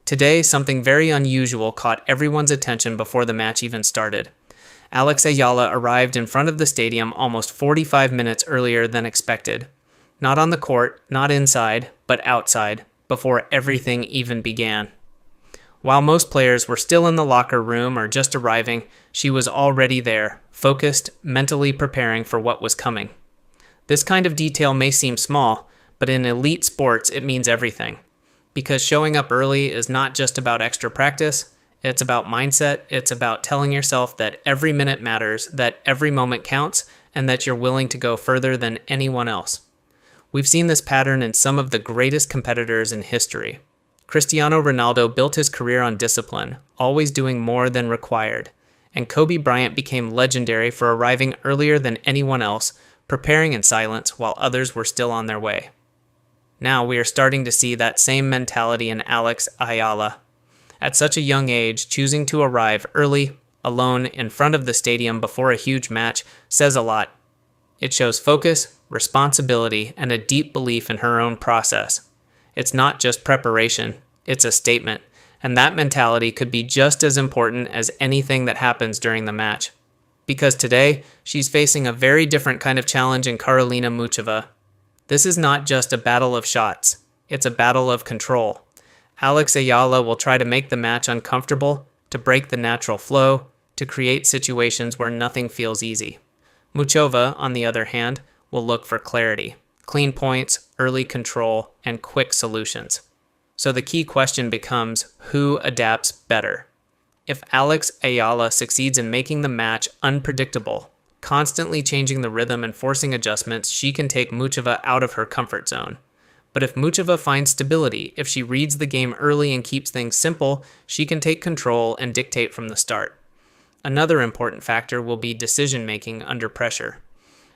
Today, something very unusual caught everyone's attention before the match even started. Alex Eala arrived in front of the stadium almost 45 minutes earlier than expected. Not on the court, not inside, but outside, before everything even began. While most players were still in the locker room or just arriving, she was already there, focused, mentally preparing for what was coming. This kind of detail may seem small, but in elite sports it means everything. Because showing up early is not just about extra practice, it's about mindset, it's about telling yourself that every minute matters, that every moment counts, and that you're willing to go further than anyone else. We've seen this pattern in some of the greatest competitors in history. Cristiano Ronaldo built his career on discipline, always doing more than required. And Kobe Bryant became legendary for arriving earlier than anyone else, preparing in silence while others were still on their way. Now we are starting to see that same mentality in Alex Eala. At such a young age, choosing to arrive early, alone, in front of the stadium before a huge match says a lot. It shows focus, responsibility, and a deep belief in her own process. It's not just preparation, it's a statement, and that mentality could be just as important as anything that happens during the match. Because today, she's facing a very different kind of challenge in Karolina Muchova. This is not just a battle of shots, it's a battle of control. Alex Eala will try to make the match uncomfortable, to break the natural flow, to create situations where nothing feels easy. Muchova, on the other hand, will look for clarity, clean points, early control, and quick solutions. So the key question becomes, who adapts better? If Alex Eala succeeds in making the match unpredictable, constantly changing the rhythm and forcing adjustments, she can take Muchova out of her comfort zone. But if Muchova finds stability, if she reads the game early and keeps things simple, she can take control and dictate from the start. Another important factor will be decision-making under pressure.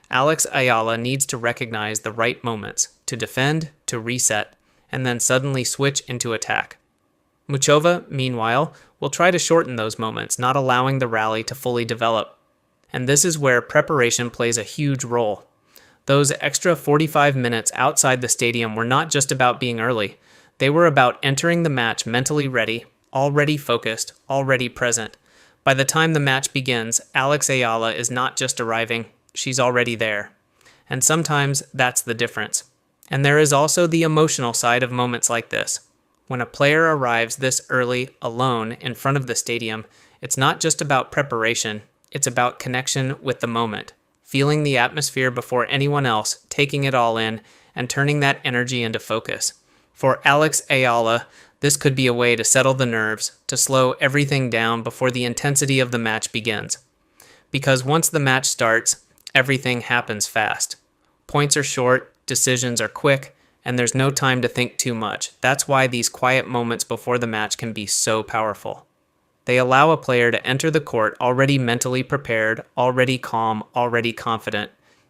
Alex Eala needs to recognize the right moments, to defend, to reset, and then suddenly switch into attack. Muchova, meanwhile, will try to shorten those moments, not allowing the rally to fully develop. And this is where preparation plays a huge role. Those extra 45 minutes outside the stadium were not just about being early. They were about entering the match mentally ready, already focused, already present. By the time the match begins, Alex Eala is not just arriving, she's already there. And sometimes that's the difference. And there is also the emotional side of moments like this. When a player arrives this early, alone, in front of the stadium, it's not just about preparation, it's about connection with the moment. Feeling the atmosphere before anyone else, taking it all in, and turning that energy into focus. For Alex Eala, this could be a way to settle the nerves, to slow everything down before the intensity of the match begins. Because once the match starts, everything happens fast. Points are short, decisions are quick, and there's no time to think too much. That's why these quiet moments before the match can be so powerful. They allow a player to enter the court already mentally prepared, already calm, already confident,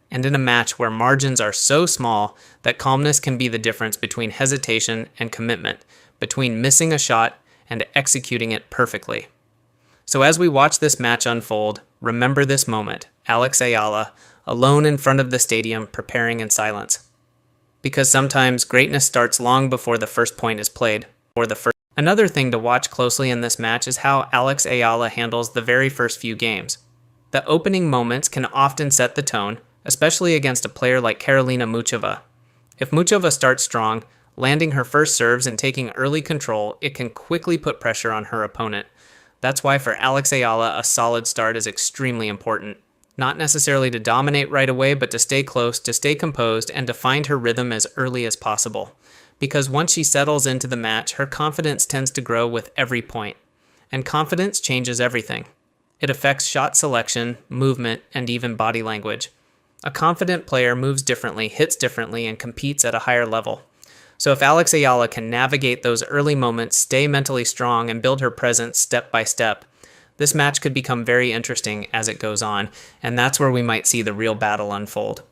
and in a match where margins are so small that calmness can be the difference between hesitation and commitment, between missing a shot and executing it perfectly. So as we watch this match unfold, remember this moment, Alex Eala, alone in front of the stadium, preparing in silence. Because sometimes greatness starts long before the first point is played, Another thing to watch closely in this match is how Alex Eala handles the very first few games. The opening moments can often set the tone, especially against a player like Karolina Muchova. If Muchova starts strong, landing her first serves and taking early control, it can quickly put pressure on her opponent. That's why for Alex Eala, a solid start is extremely important. Not necessarily to dominate right away, but to stay close, to stay composed, and to find her rhythm as early as possible. Because once she settles into the match, her confidence tends to grow with every point. And confidence changes everything. It affects shot selection, movement, and even body language. A confident player moves differently, hits differently, and competes at a higher level. So if Alex Eala can navigate those early moments, stay mentally strong, and build her presence step by step, this match could become very interesting as it goes on, and that's where we might see the real battle unfold.